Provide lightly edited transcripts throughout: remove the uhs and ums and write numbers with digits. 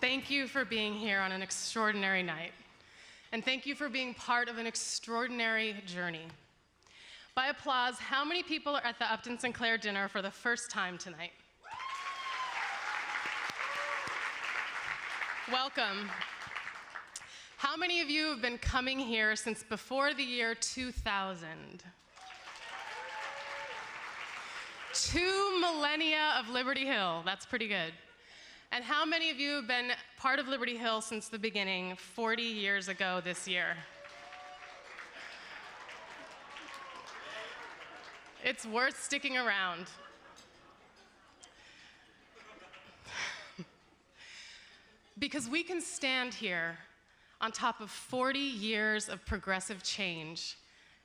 Thank you for being here on an extraordinary night. And thank you for being part of an extraordinary journey. By applause, how many people are at the Upton Sinclair Dinner for the first time tonight? Welcome. How many of you have been coming here since before the year 2000? 2 millennia of Liberty Hill, that's pretty good. And how many of you have been part of Liberty Hill since the beginning, 40 years ago this year? It's worth sticking around. Because we can stand here on top of 40 years of progressive change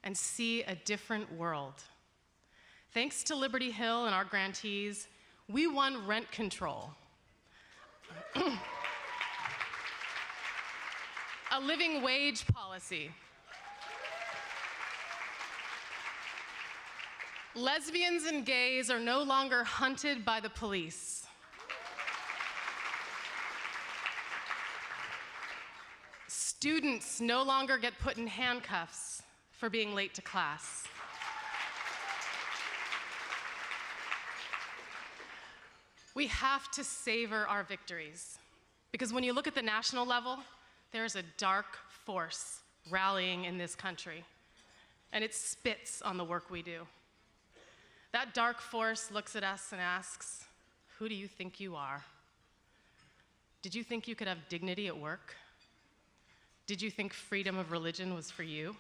and see a different world. Thanks to Liberty Hill and our grantees, we won rent control. A living wage policy. Lesbians and gays are no longer hunted by the police. Students no longer get put in handcuffs for being late to class. We have to savor our victories, because when you look at the national level, there's a dark force rallying in this country, and it spits on the work we do. That dark force looks at us and asks, who do you think you are? Did you think you could have dignity at work? Did you think freedom of religion was for you?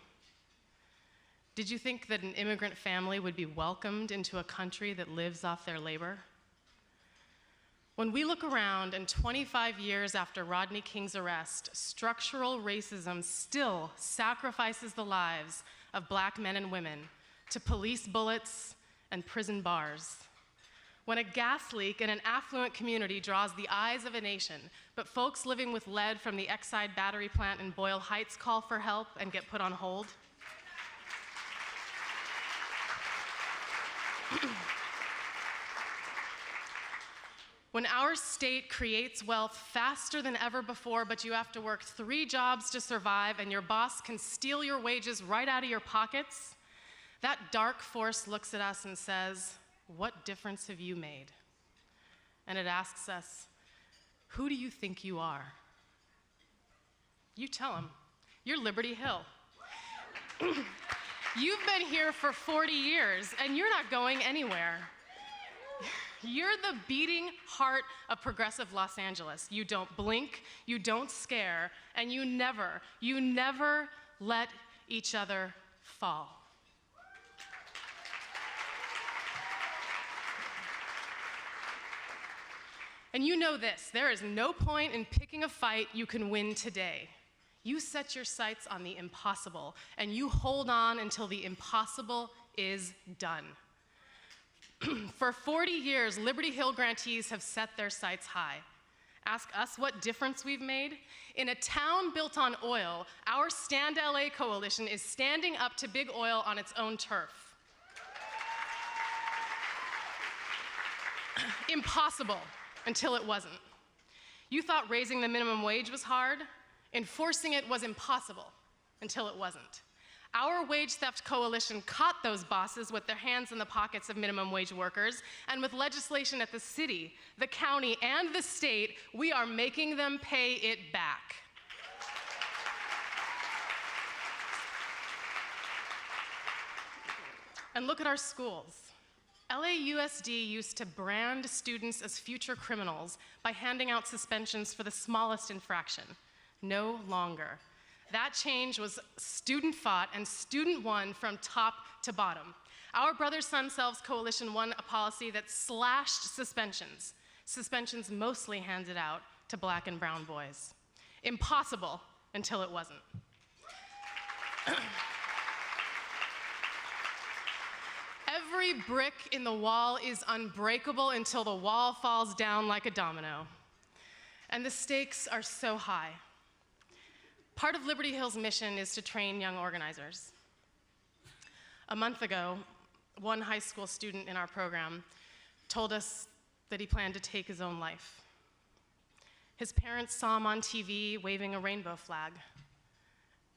Did you think that an immigrant family would be welcomed into a country that lives off their labor? When we look around and 25 years after Rodney King's arrest, structural racism still sacrifices the lives of Black men and women to police bullets and prison bars. When a gas leak in an affluent community draws the eyes of a nation, but folks living with lead from the Exide battery plant in Boyle Heights call for help and get put on hold. When our state creates wealth faster than ever before, but you have to work 3 jobs to survive and your boss can steal your wages right out of your pockets, that dark force looks at us and says, what difference have you made? And it asks us, who do you think you are? You tell them, you're Liberty Hill. You've been here for 40 years and you're not going anywhere. You're the beating heart of progressive Los Angeles. You don't blink, you don't scare, and you never let each other fall. And you know this, there is no point in picking a fight you can win today. You set your sights on the impossible, and you hold on until the impossible is done. For 40 years, Liberty Hill grantees have set their sights high. Ask us what difference we've made. In a town built on oil, our Stand LA coalition is standing up to big oil on its own turf. Impossible until it wasn't. You thought raising the minimum wage was hard. Enforcing it was impossible until it wasn't. Our wage theft coalition caught those bosses with their hands in the pockets of minimum wage workers, and with legislation at the city, the county, and the state, we are making them pay it back. And look at our schools. LAUSD used to brand students as future criminals by handing out suspensions for the smallest infraction. No longer. That change was student-fought and student-won from top to bottom. Our Brothers Sun Selves Coalition won a policy that slashed suspensions mostly handed out to Black and brown boys. Impossible until it wasn't. Every brick in the wall is unbreakable until the wall falls down like a domino. And the stakes are so high. Part of Liberty Hill's mission is to train young organizers. A month ago, one high school student in our program told us that he planned to take his own life. His parents saw him on TV waving a rainbow flag,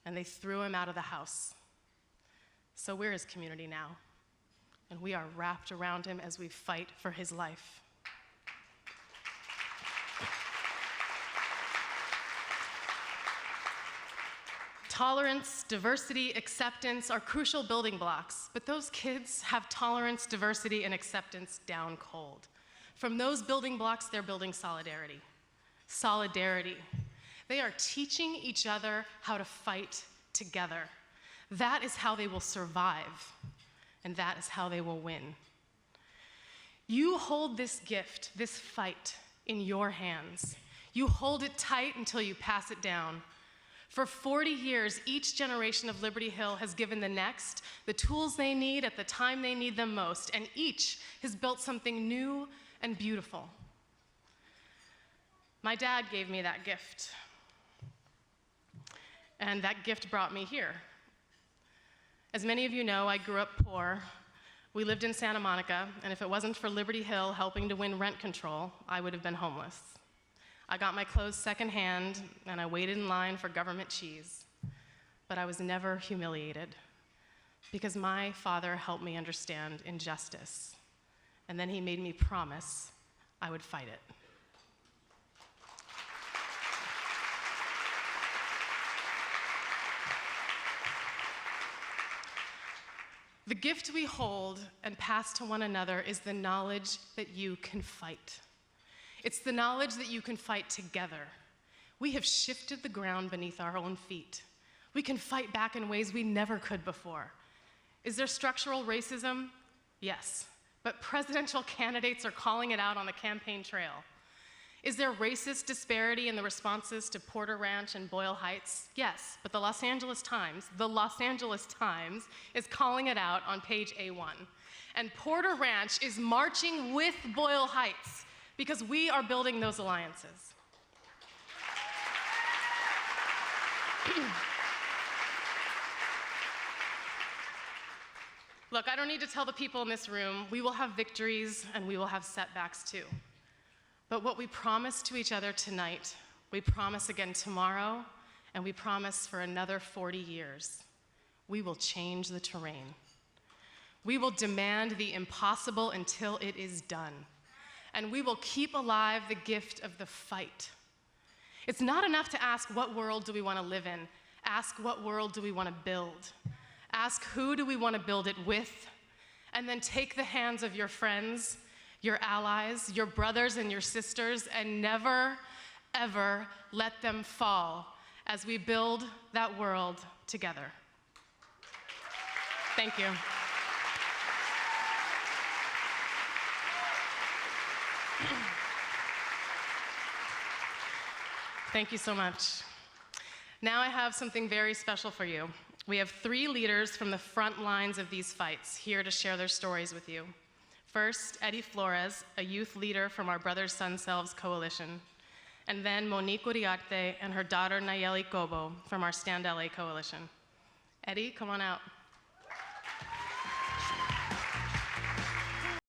and they threw him out of the house. So we're his community now, and we are wrapped around him as we fight for his life. Tolerance, diversity, acceptance are crucial building blocks, but those kids have tolerance, diversity, and acceptance down cold. From those building blocks, they're building solidarity. Solidarity. They are teaching each other how to fight together. That is how they will survive, and that is how they will win. You hold this gift, this fight, in your hands. You hold it tight until you pass it down. For 40 years, each generation of Liberty Hill has given the next the tools they need at the time they need them most, and each has built something new and beautiful. My dad gave me that gift, and that gift brought me here. As many of you know, I grew up poor. We lived in Santa Monica, and if it wasn't for Liberty Hill helping to win rent control, I would have been homeless. I got my clothes secondhand, and I waited in line for government cheese, but I was never humiliated because my father helped me understand injustice, and then he made me promise I would fight it. The gift we hold and pass to one another is the knowledge that you can fight. It's the knowledge that you can fight together. We have shifted the ground beneath our own feet. We can fight back in ways we never could before. Is there structural racism? Yes, but presidential candidates are calling it out on the campaign trail. Is there racist disparity in the responses to Porter Ranch and Boyle Heights? Yes, but the Los Angeles Times is calling it out on page A1. And Porter Ranch is marching with Boyle Heights because we are building those alliances. Look, I don't need to tell the people in this room, we will have victories and we will have setbacks too. But what we promise to each other tonight, we promise again tomorrow, and we promise for another 40 years. We will change the terrain. We will demand the impossible until it is done. And we will keep alive the gift of the fight. It's not enough to ask, what world do we want to live in? Ask, what world do we want to build? Ask, who do we want to build it with? And then take the hands of your friends, your allies, your brothers and your sisters, and never, ever let them fall as we build that world together. Thank you. Thank you so much. Now I have something very special for you. We have 3 leaders from the front lines of these fights here to share their stories with you. First, Eddie Flores, a youth leader from our Brothers Sun Selves Coalition, and then Monique Uriarte and her daughter Nayeli Cobo from our Stand LA Coalition. Eddie, come on out.